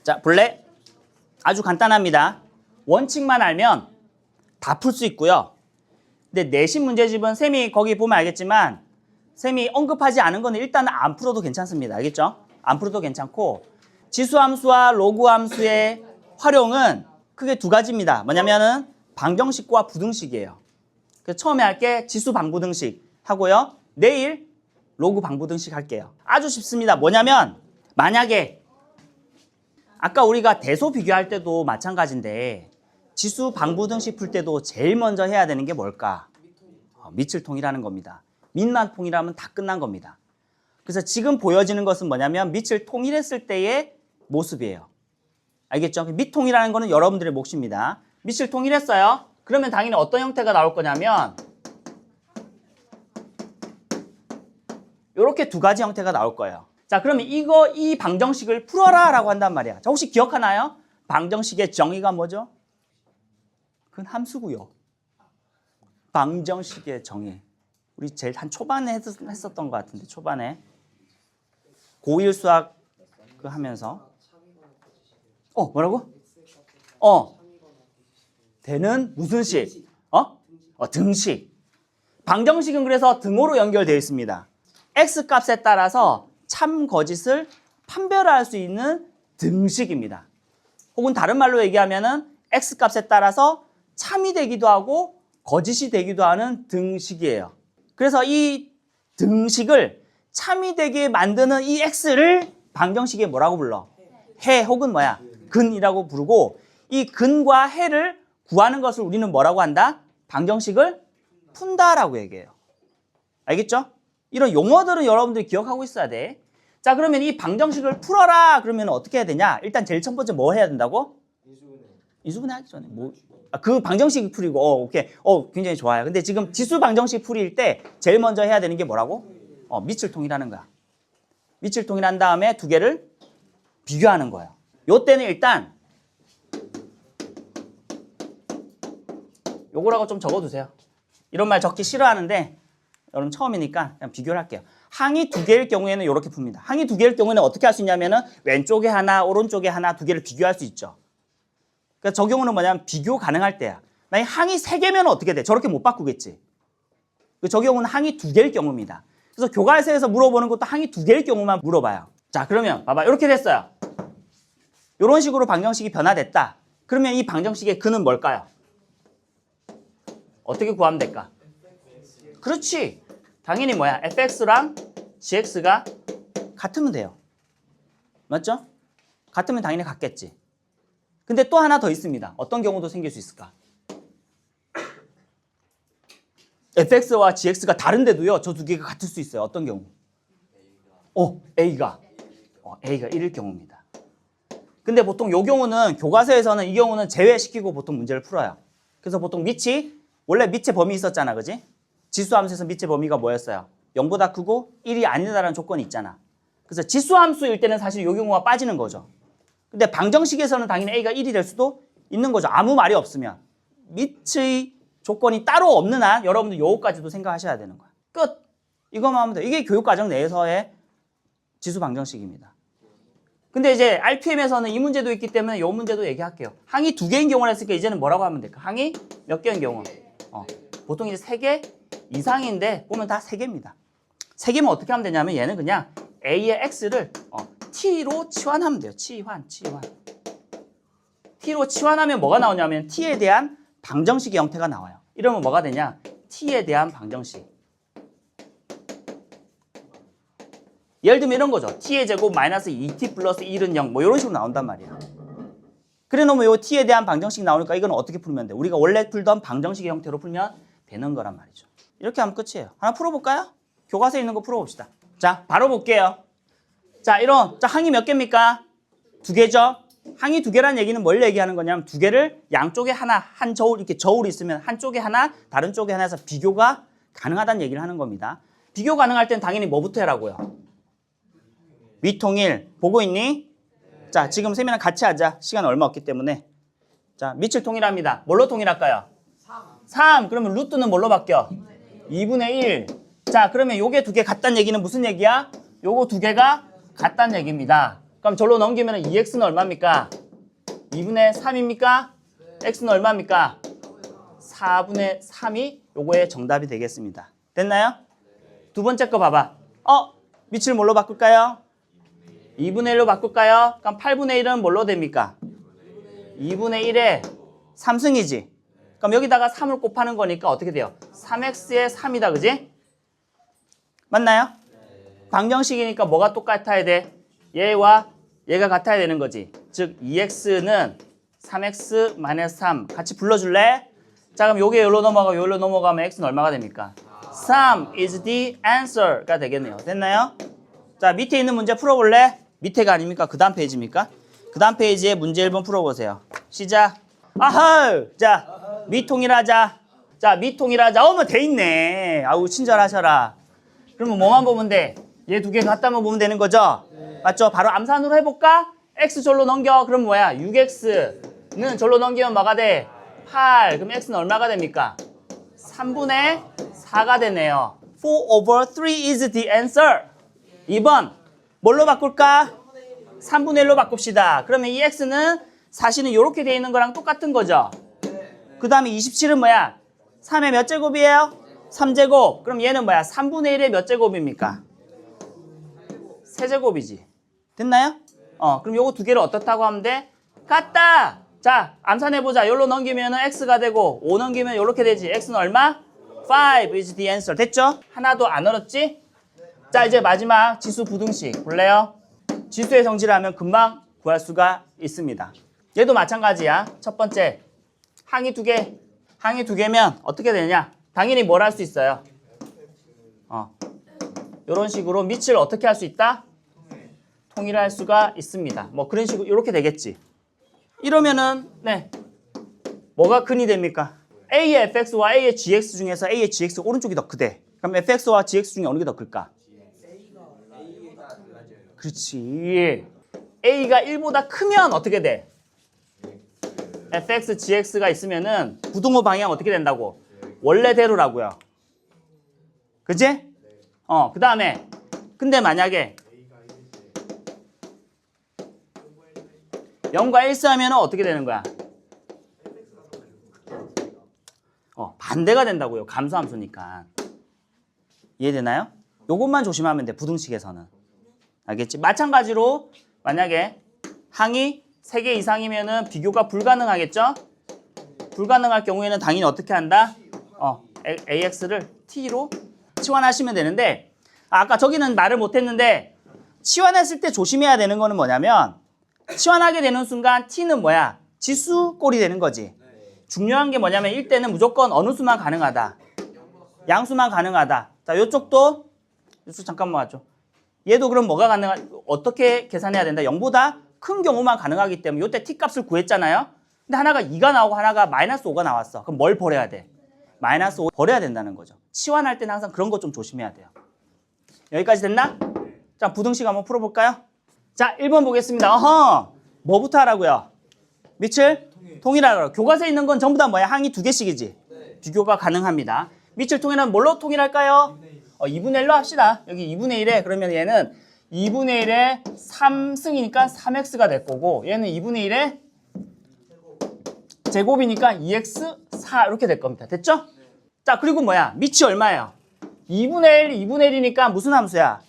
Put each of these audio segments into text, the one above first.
자, 볼래? 아주 간단합니다. 원칙만 알면 다 풀 수 있고요. 근데 내신 문제집은 쌤이 거기 보면 알겠지만 쌤이 언급하지 않은 거는 일단 안 풀어도 괜찮습니다. 알겠죠? 안 풀어도 괜찮고 지수함수와 로그함수의 활용은 크게 두 가지입니다. 뭐냐면은 방정식과 부등식이에요. 그래서 처음에 할게 지수 방부등식 하고요. 내일 로그 방부등식 할게요. 아주 쉽습니다. 뭐냐면 만약에 아까 우리가 대소 비교할 때도 마찬가지인데 지수 방부등식 풀 때도 제일 먼저 해야 되는 게 뭘까? 밑을 통일하는 겁니다. 밑만 통일하면 다 끝난 겁니다. 그래서 지금 보여지는 것은 뭐냐면 밑을 통일했을 때의 모습이에요. 알겠죠? 밑 통일하는 거는 여러분들의 몫입니다. 밑을 통일했어요. 그러면 당연히 어떤 형태가 나올 거냐면 이렇게 두 가지 형태가 나올 거예요. 자, 그러면 이 방정식을 풀어라 라고 한단 말이야. 자, 혹시 기억하나요? 방정식의 정의가 뭐죠? 그건 함수고요. 방정식의 정의. 우리 제일 한 초반에 했었던 것 같은데 초반에 고1 수학 그 하면서 뭐라고? 되는 무슨 식? 등식. 방정식은 그래서 등호로 연결되어 있습니다. X값에 따라서 참 거짓을 판별할 수 있는 등식입니다. 혹은 다른 말로 얘기하면은 X값에 따라서 참이 되기도 하고 거짓이 되기도 하는 등식이에요. 그래서 이 등식을 참이 되게 만드는 이 X를 방정식에 뭐라고 불러? 해 혹은 뭐야? 근이라고 부르고 이 근과 해를 구하는 것을 우리는 뭐라고 한다? 방정식을 푼다라고 얘기해요. 알겠죠? 이런 용어들은 여러분들이 기억하고 있어야 돼. 자, 그러면 이 방정식을 풀어라 그러면 어떻게 해야 되냐? 일단 제일 첫 번째 뭐 해야 된다고? 이수분해 하기 전에 그 방정식 풀이고 오케이. 굉장히 좋아요. 근데 지금 지수 방정식 풀이일 때 제일 먼저 해야 되는 게 뭐라고? 밑을 통일하는 거야. 밑을 통일한 다음에 두 개를 비교하는 거예요. 요때는 일단 요거라고 좀 적어두세요. 이런 말 적기 싫어하는데 여러분 처음이니까 그냥 비교를 할게요. 항이 두 개일 경우에는 이렇게 풉니다. 항이 두 개일 경우에는 어떻게 할 수 있냐면은 왼쪽에 하나, 오른쪽에 하나 두 개를 비교할 수 있죠. 그러니까 저 경우는 뭐냐면 비교 가능할 때야. 만약 항이 세 개면 어떻게 돼? 저렇게 못 바꾸겠지. 저 경우는 항이 두 개일 경우입니다. 그래서 교과서에서 물어보는 것도 항이 두 개일 경우만 물어봐요. 자, 그러면 봐봐. 이렇게 됐어요. 이런 식으로 방정식이 변화됐다. 그러면 이 방정식의 근은 뭘까요? 어떻게 구하면 될까? 그렇지. 당연히 뭐야? fx랑 gx가 같으면 돼요. 맞죠? 같으면 당연히 같겠지. 근데 또 하나 더 있습니다. 어떤 경우도 생길 수 있을까? fx와 gx가 다른데도요. 저 두 개가 같을 수 있어요. 어떤 경우? a가 1일 경우입니다. 근데 보통 요 경우는 교과서에서는 이 경우는 제외시키고 보통 문제를 풀어요. 그래서 보통 원래 밑에 범위 있었잖아. 그지? 지수함수에서 밑에 범위가 뭐였어요? 0보다 크고 1이 아니다라는 조건이 있잖아. 그래서 지수함수일 때는 사실 요 경우가 빠지는 거죠. 근데 방정식에서는 당연히 a가 1이 될 수도 있는 거죠. 아무 말이 없으면. 밑의 조건이 따로 없는 한 여러분들 요거까지도 생각하셔야 되는 거야. 끝! 이것만 하면 돼. 이게 교육과정 내에서의 지수 방정식입니다. 근데 이제 RPM에서는 이 문제도 있기 때문에 이 문제도 얘기할게요. 항이 두 개인 경우를 했으니까 이제는 뭐라고 하면 될까? 항이 몇 개인 경우? 보통 이제 3개 이상인데 보면 다 3개입니다. 3개면 어떻게 하면 되냐면 얘는 그냥 A의 X를 T로 치환하면 돼요. 치환. T로 치환하면 뭐가 나오냐면 T에 대한 방정식의 형태가 나와요. 이러면 뭐가 되냐? T에 대한 방정식. 예를 들면 이런 거죠. T의 제곱 마이너스 2T 플러스 1은 0 뭐 이런 식으로 나온단 말이야. 그래 놓으면 요 T에 대한 방정식이 나오니까 이건 어떻게 풀면 돼? 우리가 원래 풀던 방정식의 형태로 풀면 되는 거란 말이죠. 이렇게 하면 끝이에요. 하나 풀어볼까요? 교과서에 있는 거 풀어봅시다. 자, 바로 볼게요. 자, 항이 몇 개입니까? 2개죠? 항이 2개라는 얘기는 뭘 얘기하는 거냐면 2개를 양쪽에 하나, 한 저울, 이렇게 저울이 있으면 한쪽에 하나, 다른 쪽에 하나 해서 비교가 가능하다는 얘기를 하는 겁니다. 비교 가능할 땐 당연히 뭐부터 해라고요? 밑통일. 보고 있니? 자, 지금 세미나 같이 하자. 시간 얼마 없기 때문에. 자, 밑을 통일합니다. 뭘로 통일할까요? 3. 그러면 루트는 뭘로 바뀌어? 2분의 1. 자, 그러면 요게 2개 같다는 얘기는 무슨 얘기야? 요거 2개가 같다는 얘기입니다. 그럼 절로 넘기면 2x는 얼마입니까? 2분의 3입니까? x는 얼마입니까? 4분의 3이 요거의 정답이 되겠습니다. 됐나요? 두 번째 거 봐봐. 밑을 뭘로 바꿀까요? 2분의 1로 바꿀까요? 그럼 8분의 1은 뭘로 됩니까? 2분의 1에 3승이지. 그럼 여기다가 3을 곱하는 거니까 어떻게 돼요? 3x에 3이다, 그지? 맞나요? 방정식이니까 뭐가 똑같아야 돼? 얘와 얘가 같아야 되는 거지. 즉 2x는 3x-3 같이 불러줄래? 자, 그럼 요게 여기로 넘어가고 여기로 넘어가면 x는 얼마가 됩니까? 3 is the answer가 되겠네요. 됐나요? 자, 밑에 있는 문제 풀어볼래? 밑에가 아닙니까? 그 다음 페이지입니까? 그 다음 페이지에 문제 1번 풀어보세요. 시작. 아하! 자, 미통일하자. 자, 미통일하자. 뭐 돼 있네. 아우, 친절하셔라. 그러면 뭐만 보면 돼? 얘 두 개 같다만 보면 되는 거죠? 맞죠? 바로 암산으로 해볼까? x 절로 넘겨. 그럼 뭐야? 6x는 절로 넘기면 뭐가 돼? 8. 그럼 x는 얼마가 됩니까? 3분의 4가 되네요. 4 over 3 is the answer. 2번. 뭘로 바꿀까? 3분의 1로 바꿉시다. 그러면 이 x는 사실은 이렇게 돼 있는 거랑 똑같은 거죠? 그 다음에 27은 뭐야? 3의 몇 제곱이에요? 3제곱. 그럼 얘는 뭐야? 3분의 1의 몇 제곱입니까? 세제곱이지. 됐나요? 그럼 요거 두 개를 어떻다고 하면 돼? 같다! 자, 암산해보자. 요로 넘기면 x가 되고 5 넘기면 요렇게 되지. x는 얼마? 5 is the answer. 됐죠? 하나도 안 어렵지? 자, 이제 마지막 지수 부등식 볼래요? 지수의 성질을 하면 금방 구할 수가 있습니다. 얘도 마찬가지야. 첫 번째, 항이 두 개. 항이 두 개면 어떻게 되냐? 당연히 뭘 할 수 있어요? 이런 식으로 밑을 어떻게 할 수 있다? 통일할 수가 있습니다. 뭐 그런 식으로 이렇게 되겠지. 이러면은 네, 뭐가 근이 됩니까? A의 fx와 A의 gx 중에서 A의 gx 오른쪽이 더 크대. 그럼 fx와 gx 중에 어느 게 더 클까? 그렇지. A가 1보다 크면 어떻게 돼? fx, gx가 있으면은 부등호 방향 어떻게 된다고? 원래대로라고요. 그치? 그 다음에 근데 만약에 0과 1 싸면 어떻게 되는 거야? 반대가 된다고요. 감소함수니까. 이해되나요? 요것만 조심하면 돼. 부등식에서는. 알겠지? 마찬가지로 만약에 항이 3개 이상이면은 비교가 불가능하겠죠? 불가능할 경우에는 당연히 어떻게 한다? AX를 T로 치환하시면 되는데 아까 저기는 말을 못했는데 치환했을 때 조심해야 되는 거는 뭐냐면 치환하게 되는 순간 T는 뭐야? 지수꼴이 되는 거지. 중요한 게 뭐냐면 1대는 무조건 어느 수만 가능하다. 양수만 가능하다. 자, 요쪽 잠깐만 와줘. 얘도 그럼 뭐가 어떻게 계산해야 된다? 0보다 큰 경우만 가능하기 때문에 요때 t 값을 구했잖아요. 근데 하나가 2가 나오고 하나가 마이너스 5가 나왔어. 그럼 뭘 버려야 돼? 마이너스 5 버려야 된다는 거죠. 치환할 때는 항상 그런 거 좀 조심해야 돼요. 여기까지 됐나? 자, 부등식 한번 풀어볼까요? 자, 1번 보겠습니다. 뭐부터 하라고요? 밑을 통일하라고. 교과서에 있는 건 전부 다 뭐야? 항이 두 개씩이지. 비교가 가능합니다. 밑을 통일하면 뭘로 통일할까요? 2분의 1로 합시다. 여기 2분의 1에 그러면 얘는 2분의 1에 3승이니까 3x가 될 거고 얘는 2분의 1에 제곱이니까 2x 4 이렇게 될 겁니다. 됐죠? 자, 그리고 뭐야? 밑이 얼마예요? 2분의 1, 2분의 1이니까 무슨 함수야?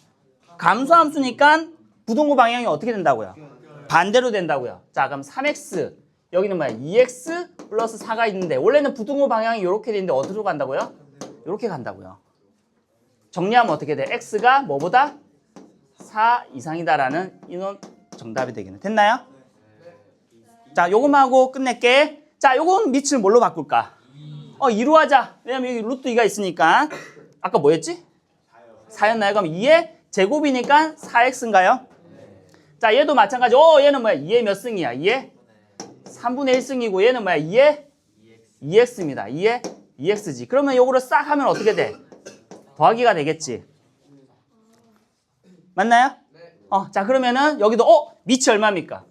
감소함수니까 부등호 방향이 어떻게 된다고요? 반대로 된다고요. 자, 그럼 3x 여기는 뭐야? 2x 플러스 4가 있는데 원래는 부등호 방향이 이렇게 되는데 어디로 간다고요? 이렇게 간다고요. 정리하면 어떻게 돼? x가 뭐보다? 4 이상이다라는 인원 정답이 되겠네. 됐나요? 자, 요것만 하고 끝낼게. 자, 요건 밑을 뭘로 바꿀까? 2로 하자. 왜냐면 여기 루트 2가 있으니까. 아까 뭐였지? 4였나요? 그럼 2의 제곱이니까 4x인가요? 자, 얘도 마찬가지. 얘는 뭐야? 2의 몇 승이야? 2의 3분의 1승이고 얘는 뭐야? 2의 2x입니다. 2의 2x지. 그러면 요거를 싹 하면 어떻게 돼? 더하기가 되겠지. 맞나요? 자, 그러면은 여기도 밑이 얼마입니까?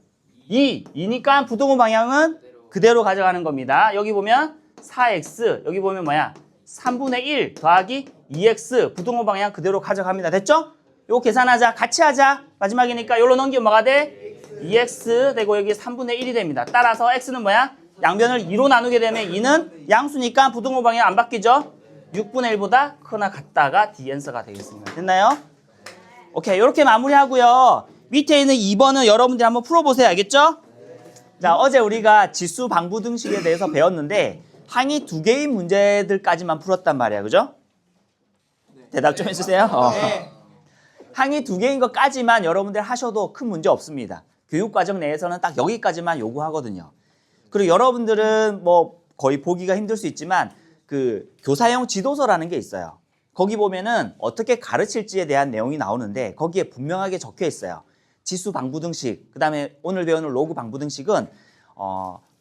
2니까 부등호 방향은 그대로 가져가는 겁니다. 여기 보면 4x, 여기 보면 뭐야? 3분의 1 더하기 2x 부등호 방향 그대로 가져갑니다. 됐죠? 요거 계산하자. 같이 하자. 마지막이니까 요로 넘기면 뭐가 돼? 2x 되고 여기 3분의 1이 됩니다. 따라서 x는 뭐야? 양변을 2로 나누게 되면 2는 양수니까 부등호 방향 안 바뀌죠? 6분의 1보다 크거나 같다가 D앤서가 되겠습니다. 됐나요? 오케이, 이렇게 마무리하고요. 밑에 있는 2번은 여러분들이 한번 풀어보세요. 알겠죠? 자, 어제 우리가 지수 방부등식에 대해서 배웠는데 항이 2개의 문제들까지만 풀었단 말이야. 그죠? 대답 좀 해주세요. 항이 2개인 것까지만 여러분들 하셔도 큰 문제 없습니다. 교육과정 내에서는 딱 여기까지만 요구하거든요. 그리고 여러분들은 뭐 거의 보기가 힘들 수 있지만 그 교사용 지도서라는 게 있어요. 거기 보면은 어떻게 가르칠지에 대한 내용이 나오는데 거기에 분명하게 적혀 있어요. 지수 방부등식, 그 다음에 오늘 배우는 로그 방부등식은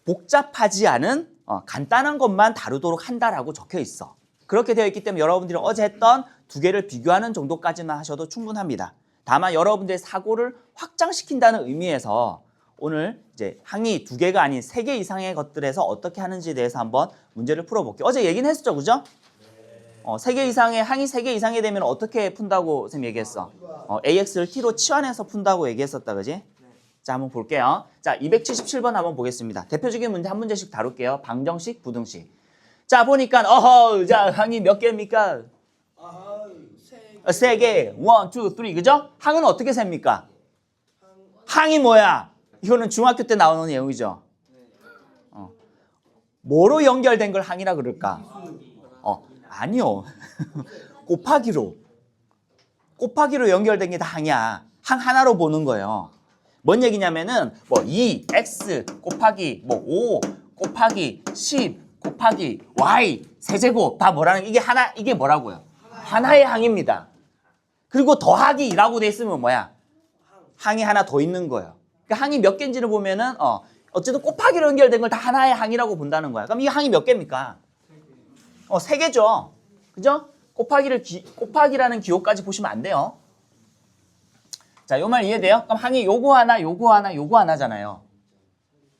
복잡하지 않은 간단한 것만 다루도록 한다라고 적혀 있어. 그렇게 되어 있기 때문에 여러분들이 어제 했던 2개를 비교하는 정도까지만 하셔도 충분합니다. 다만 여러분들의 사고를 확장시킨다는 의미에서 오늘 이제 항이 2개가 아닌 3개 이상의 것들에서 어떻게 하는지에 대해서 한번 문제를 풀어볼게요. 어제 얘기는 했었죠, 그죠? 3개 이상의 항이 3개 이상이 되면 어떻게 푼다고 쌤 얘기했어? AX를 T로 치환해서 푼다고 얘기했었다, 그지? 자, 한번 볼게요. 자, 277번 한번 보겠습니다. 대표적인 문제 한 문제씩 다룰게요. 방정식, 부등식. 자, 보니까 자, 항이 몇 개입니까? 3개. 1, 2, 3. 그죠? 항은 어떻게 셉니까? 항이 뭐야? 이거는 중학교 때 나오는 내용이죠. 뭐로 연결된 걸 항이라 그럴까? 아니요. 곱하기로 연결된 게 다 항이야. 항 하나로 보는 거예요. 뭔 얘기냐면은 뭐 2x 곱하기 뭐 5 곱하기 10 곱하기 y 세제곱 다 뭐라는 이게 하나 이게 뭐라고요? 하나의 항입니다. 그리고 더하기라고 돼 있으면 뭐야? 항이 하나 더 있는 거예요. 그러니까 항이 몇 개인지를 보면은 어쨌든 곱하기로 연결된 걸 다 하나의 항이라고 본다는 거야. 그럼 이 항이 몇 개입니까? 3개죠. 그죠? 곱하기라는 기호까지 보시면 안 돼요. 자, 요 말 이해돼요? 그럼 항이 요거 하나, 요거 하나, 요거 하나잖아요.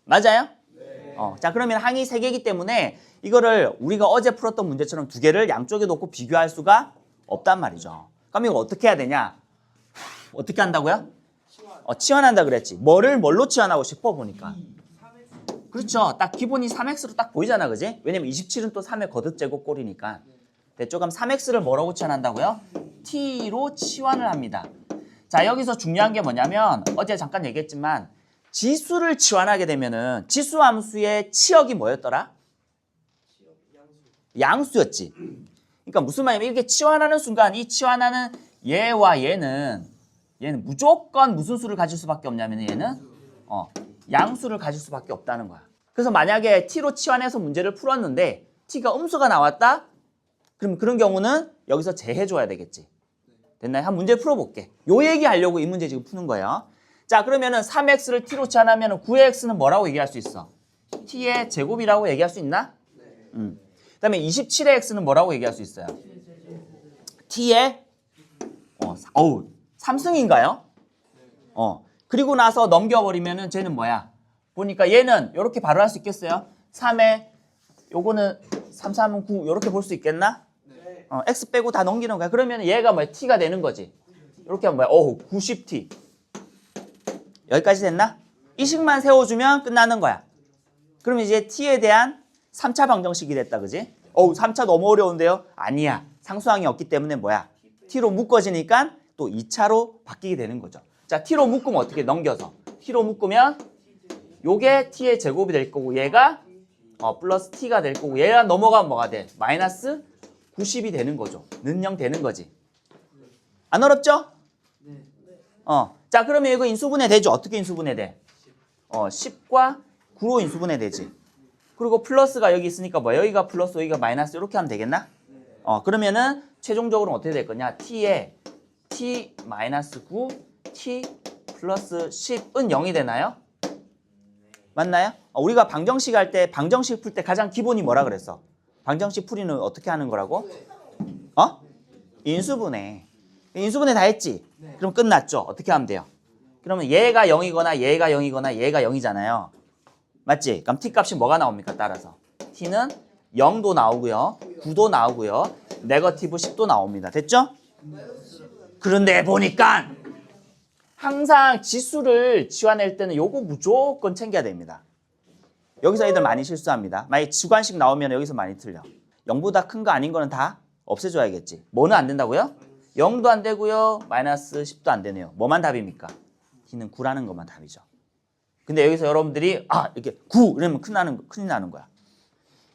맞아요? 네. 자, 그러면 항이 3개이기 때문에 이거를 우리가 어제 풀었던 문제처럼 2개를 양쪽에 놓고 비교할 수가 없단 말이죠. 그럼 이거 어떻게 해야 되냐? 어떻게 한다고요? 치환한다 그랬지. 뭘로 치환하고 싶어 보니까. 그렇죠. 딱 기본이 3x로 딱 보이잖아, 그지? 왜냐면 27은 또 3의 거듭제곱 꼴이니까. 됐죠? 그럼 3x를 뭐라고 치환한다고요? t로 치환을 합니다. 자, 여기서 중요한 게 뭐냐면 어제 잠깐 얘기했지만 지수를 치환하게 되면은 지수 함수의 치역이 뭐였더라? 양수였지. 그러니까 무슨 말이냐면 이렇게 치환하는 순간 이 치환하는 얘와 얘는 무조건 무슨 수를 가질 수밖에 없냐면 얘는 양수를 가질 수밖에 없다는 거야. 그래서 만약에 t로 치환해서 문제를 풀었는데 t가 음수가 나왔다? 그럼 그런 경우는 여기서 제해줘야 되겠지. 됐나요? 한 문제 풀어볼게. 요 얘기하려고 이 문제 지금 푸는 거예요. 자, 그러면은 3x를 t로 치환하면 9x는 뭐라고 얘기할 수 있어? t의 제곱이라고 얘기할 수 있나? 그 다음에 27의 x는 뭐라고 얘기할 수 있어요? t의 3승인가요? 그리고 나서 넘겨버리면은 쟤는 뭐야? 보니까 얘는 이렇게 바로 할 수 있겠어요? 3에 요거는 3, 3은 9 이렇게 볼 수 있겠나? 네. x 빼고 다 넘기는 거야. 그러면 얘가 뭐야? t가 되는 거지. 이렇게 하면 뭐야? 90t. 여기까지 됐나? 이 식만 세워주면 끝나는 거야. 그럼 이제 t에 대한 3차 방정식이 됐다, 그지? 3차 너무 어려운데요? 아니야. 상수항이 없기 때문에 뭐야? t로 묶어지니까 또 2차로 바뀌게 되는 거죠. 자, t로 묶으면 어떻게 넘겨서? t로 묶으면 요게 t의 제곱이 될 거고 얘가 플러스 t가 될 거고 얘가 넘어가면 뭐가 돼? 마이너스 90이 되는 거죠. 는 0 되는 거지. 안 어렵죠? 네. 자, 그러면 이거 인수분해 되죠? 어떻게 인수분해 돼? 10과 9로 인수분해 되지. 그리고 플러스가 여기 있으니까 뭐 여기가 플러스 여기가 마이너스 이렇게 하면 되겠나? 그러면은 최종적으로 어떻게 될 거냐? t에 t 마이너스 9 t 플러스 10은 0이 되나요? 맞나요? 우리가 방정식 할 때 방정식 풀 때 가장 기본이 뭐라 그랬어? 방정식 풀이는 어떻게 하는 거라고? 인수분해. 인수분해 다 했지? 그럼 끝났죠? 어떻게 하면 돼요? 그러면 얘가 0이거나 얘가 0이거나 얘가 0이잖아요. 맞지? 그럼 t 값이 뭐가 나옵니까? 따라서 t는 0도 나오고요. 9도 나오고요. 네거티브 10도 나옵니다. 됐죠? 그런데 보니까 항상 지수를 치환할 때는 요거 무조건 챙겨야 됩니다. 여기서 애들 많이 실수합니다. 만약에 주관식 나오면 여기서 많이 틀려. 0보다 큰 거 아닌 거는 다 없애줘야겠지. 뭐는 안 된다고요? 0도 안 되고요. 마이너스 10도 안 되네요. 뭐만 답입니까? D는 9라는 것만 답이죠. 근데 여기서 여러분들이 이렇게 9 이러면 큰일 나는 거야.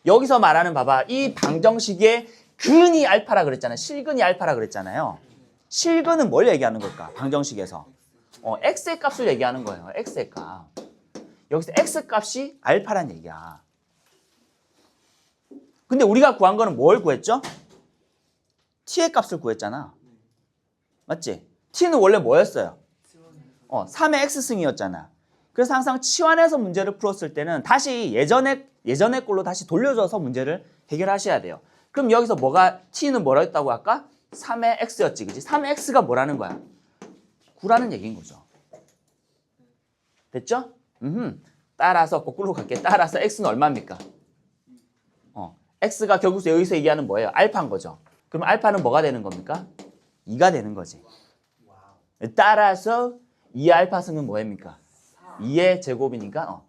여기서 말하는 봐봐. 이 방정식의 근이 알파라 그랬잖아요. 실근이 알파라 그랬잖아요. 실근은 뭘 얘기하는 걸까? 방정식에서. x의 값을 얘기하는 거예요. x의 값. 여기서 x 값이 알파란 얘기야. 근데 우리가 구한 거는 뭘 구했죠? t의 값을 구했잖아. 맞지? t는 원래 뭐였어요? 3의 x승이었잖아. 그래서 항상 치환해서 문제를 풀었을 때는 다시 예전의 걸로 다시 돌려줘서 문제를 해결하셔야 돼요. 그럼 여기서 t는 뭐라 했다고 할까? 3의 x였지, 그치? 3의 x가 뭐라는 거야? 9라는 얘기인 거죠. 됐죠? 따라서 거꾸로 갈게. 따라서 x는 얼마입니까? x가 결국 여기서 얘기하는 뭐예요? 알파인 거죠. 그럼 알파는 뭐가 되는 겁니까? 2가 되는 거지. 따라서 2의 알파승은 뭐입니까? 2의 제곱이니까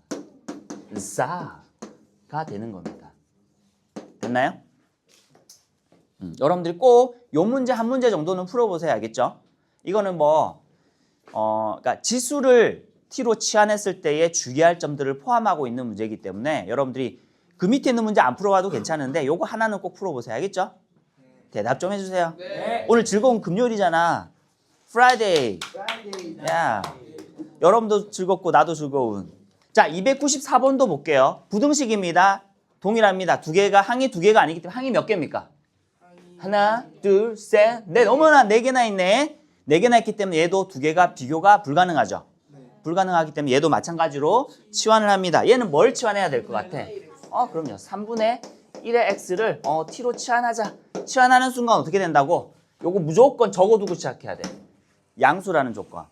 4가 되는 겁니다. 됐나요? 여러분들이 꼭 요 문제 한 문제 정도는 풀어보세요. 알겠죠? 이거는 그러니까 지수를 t로 치환했을 때의 주의할 점들을 포함하고 있는 문제이기 때문에 여러분들이 그 밑에 있는 문제 안 풀어봐도 괜찮은데 요거 하나는 꼭 풀어보세요. 알겠죠? 대답 좀 해주세요. 네. 오늘 즐거운 금요일이잖아. Friday. 야, 여러분도 즐겁고 나도 즐거운. 자, 294번도 볼게요. 부등식입니다. 동일합니다. 항이 두 개가 아니기 때문에 항이 몇 개입니까? 하나, 둘, 셋, 넷. 어머나, 4개나 있네. 4개나 있기 때문에 얘도 두 개가 비교가 불가능하죠. 불가능하기 때문에 얘도 마찬가지로 치환을 합니다. 얘는 뭘 치환해야 될 것 같아? 그럼요. 3분의 1의 x를 t로 치환하자. 치환하는 순간 어떻게 된다고? 요거 무조건 적어두고 시작해야 돼. 양수라는 조건.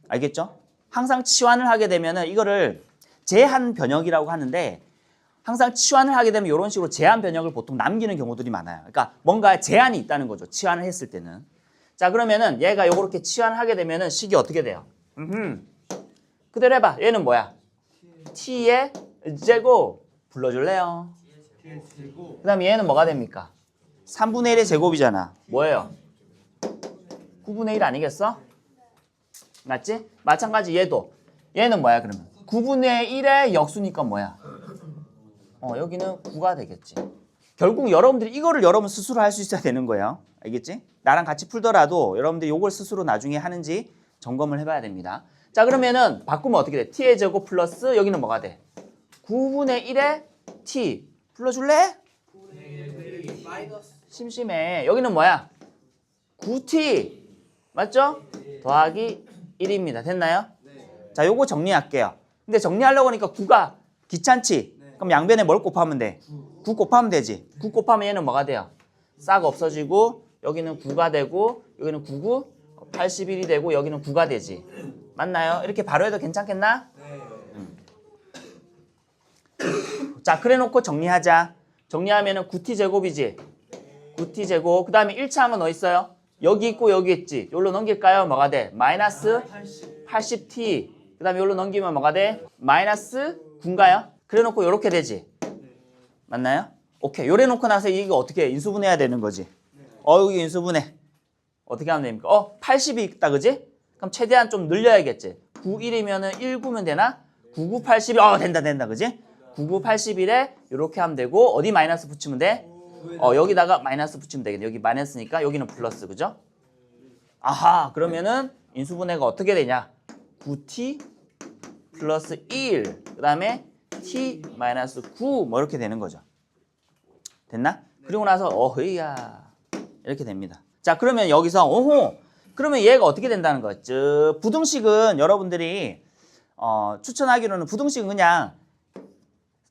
알겠죠? 항상 치환을 하게 되면은 이거를 제한 변역이라고 하는데 항상 치환을 하게 되면 이런 식으로 제한 변역을 보통 남기는 경우들이 많아요. 그러니까 뭔가 제한이 있다는 거죠. 치환을 했을 때는. 자, 그러면은 얘가 요렇게 치환을 하게 되면은 식이 어떻게 돼요? 그대로 해봐. 얘는 뭐야? t의 제곱 불러줄래요? 그 다음에 얘는 뭐가 됩니까? 3분의 1의 제곱이잖아. 뭐예요? 9분의 1 아니겠어? 맞지? 마찬가지 얘는 뭐야 그러면? 9분의 1의 역수니까 뭐야? 여기는 9가 되겠지. 결국 여러분들이 이거를 여러분 스스로 할 수 있어야 되는 거예요. 알겠지? 나랑 같이 풀더라도 여러분들이 이걸 스스로 나중에 하는지 점검을 해봐야 됩니다. 자, 그러면은 바꾸면 어떻게 돼? t의 제곱 플러스 여기는 뭐가 돼? 9분의 1의 t 불러줄래? 심심해. 여기는 뭐야? 9t 맞죠? 더하기 1입니다. 됐나요? 자, 요거 정리할게요. 근데 정리하려고 하니까 9가 귀찮지? 그럼 양변에 뭘 곱하면 돼? 9 곱하면 되지. 9 곱하면 얘는 뭐가 돼요? 싹 없어지고 여기는 9가 되고 여기는 9, 9, 81이 되고 여기는 9가 되지. 맞나요? 이렇게 바로 해도 괜찮겠나? 자, 그래 놓고 정리하자. 정리하면은 9t 제곱이지. 9t 제곱. 그 다음에 1차항은 어디 있어요? 여기 있고 여기 있지. 여기로 넘길까요? 뭐가 돼? 마이너스 80t. 그 다음에 여기로 넘기면 뭐가 돼? 마이너스 9인가요? 그래 놓고 이렇게 되지. 맞나요? 오케이. 요래 놓고 나서 이거 어떻게 인수분해해야 되는 거지. 여기 인수분해. 어떻게 하면 됩니까? 80이 있다, 그지? 그럼 최대한 좀 늘려야겠지. 9, 1이면은 1, 9면 되나? 9, 9, 80이, 된다, 그지? 9, 9, 81에 이렇게 하면 되고, 어디 마이너스 붙이면 돼? 여기다가 마이너스 붙이면 되겠네. 여기 마이너스니까 여기는 플러스, 그죠? 아하, 그러면은 인수분해가 어떻게 되냐? 9t 플러스 1, 그 다음에 t 마이너스 9, 뭐 이렇게 되는 거죠. 됐나? 그리고 나서, 어허이야. 이렇게 됩니다. 자, 그러면 여기서, 그러면 얘가 어떻게 된다는 거죠? 부등식은 여러분들이, 추천하기로는 부등식은 그냥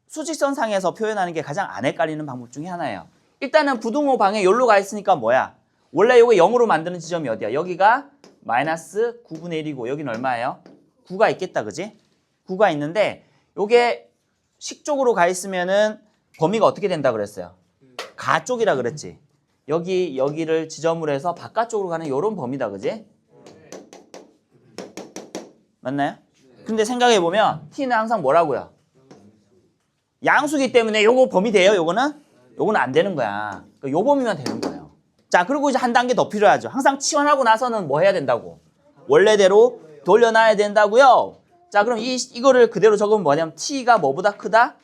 수직선상에서 표현하는 게 가장 안 헷갈리는 방법 중에 하나예요. 일단은 부등호 방에 여기로 가 있으니까 뭐야? 원래 이거 0으로 만드는 지점이 어디야? 여기가 마이너스 9분의 1이고 여기는 얼마예요? 9가 있겠다, 그지? 9가 있는데 요게 식 쪽으로 가 있으면은 범위가 어떻게 된다 그랬어요? 가 쪽이라 그랬지. 여기를 지점으로 해서 바깥쪽으로 가는 요런 범위다, 그지? 맞나요? 근데 생각해보면 t는 항상 뭐라고요? 양수기 때문에 요거 범위 돼요? 요거는 안 되는 거야. 요 범위만 되는 거예요. 자, 그리고 이제 한 단계 더 필요하죠. 항상 치환하고 나서는 뭐 해야 된다고? 원래대로 돌려놔야 된다고요. 자, 그럼 이거를 그대로 적으면 뭐냐면 t가 뭐보다 크다?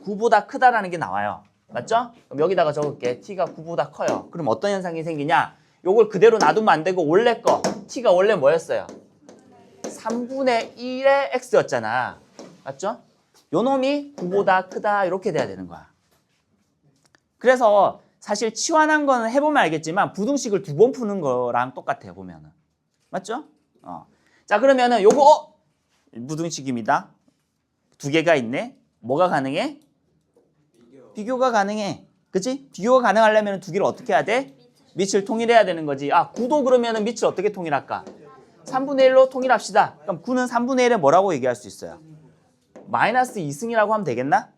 9보다 크다라는 게 나와요. 맞죠? 그럼 여기다가 적을게. t가 9보다 커요. 그럼 어떤 현상이 생기냐? 요걸 그대로 놔두면 안 되고 원래 거 t가 원래 뭐였어요? 3분의 1의 x였잖아. 맞죠? 요 놈이 9보다 크다 이렇게 돼야 되는 거야. 그래서 사실 치환한 거는 해보면 알겠지만 부등식을 2번 푸는 거랑 똑같아요. 보면은. 맞죠? 자, 그러면은 요거 부등식입니다. 2개가 있네. 뭐가 가능해? 비교가 가능해. 그치? 비교가 가능하려면 2개를 어떻게 해야 돼? 밑을 통일해야 되는 거지. 9도 그러면은 밑을 어떻게 통일할까? 3분의 1로 통일합시다. 그럼 9는 3분의 1에 뭐라고 얘기할 수 있어요? 마이너스 2승이라고 하면 되겠나?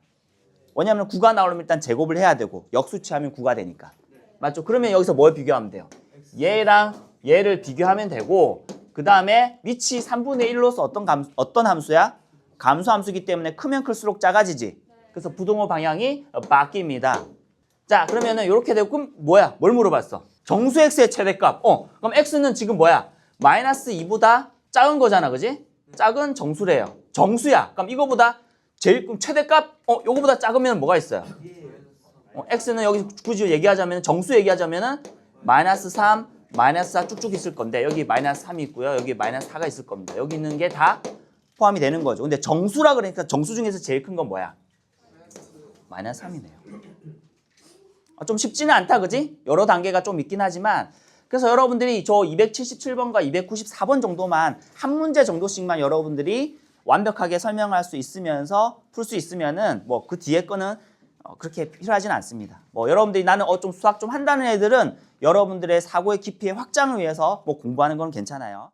왜냐하면 9가 나오려면 일단 제곱을 해야 되고 역수치하면 9가 되니까. 맞죠? 그러면 여기서 뭘 비교하면 돼요? 얘랑 얘를 비교하면 되고 그 다음에 밑이 3분의 1로서 어떤 함수야? 감수 함수이기 때문에 크면 클수록 작아지지. 그래서 부등호 방향이 바뀝니다. 자, 그러면은 이렇게 되고 그럼 뭐야? 뭘 물어봤어? 정수 x의 최대값. 그럼 x는 지금 뭐야? 마이너스 2보다 작은 거잖아, 그지? 작은 정수래요. 정수야. 그럼 이거보다 제일 최대값 요거보다 작으면 뭐가 있어요? x는 여기 굳이 얘기하자면 정수 얘기하자면은 마이너스 3, 마이너스 4 쭉쭉 있을 건데 여기 마이너스 3이 있고요. 여기 마이너스 4가 있을 겁니다. 여기 있는 게 다 포함이 되는 거죠. 근데 정수라 그러니까 정수 중에서 제일 큰 건 뭐야? 마이너스 3이네요. 좀 쉽지는 않다, 그지? 여러 단계가 좀 있긴 하지만 그래서 여러분들이 저 277번과 294번 정도만 한 문제 정도씩만 여러분들이 완벽하게 설명할 수 있으면서 풀 수 있으면은 뭐 그 뒤에 거는 그렇게 필요하진 않습니다. 뭐 여러분들이 나는 좀 수학 좀 한다는 애들은 여러분들의 사고의 깊이의 확장을 위해서 뭐 공부하는 건 괜찮아요.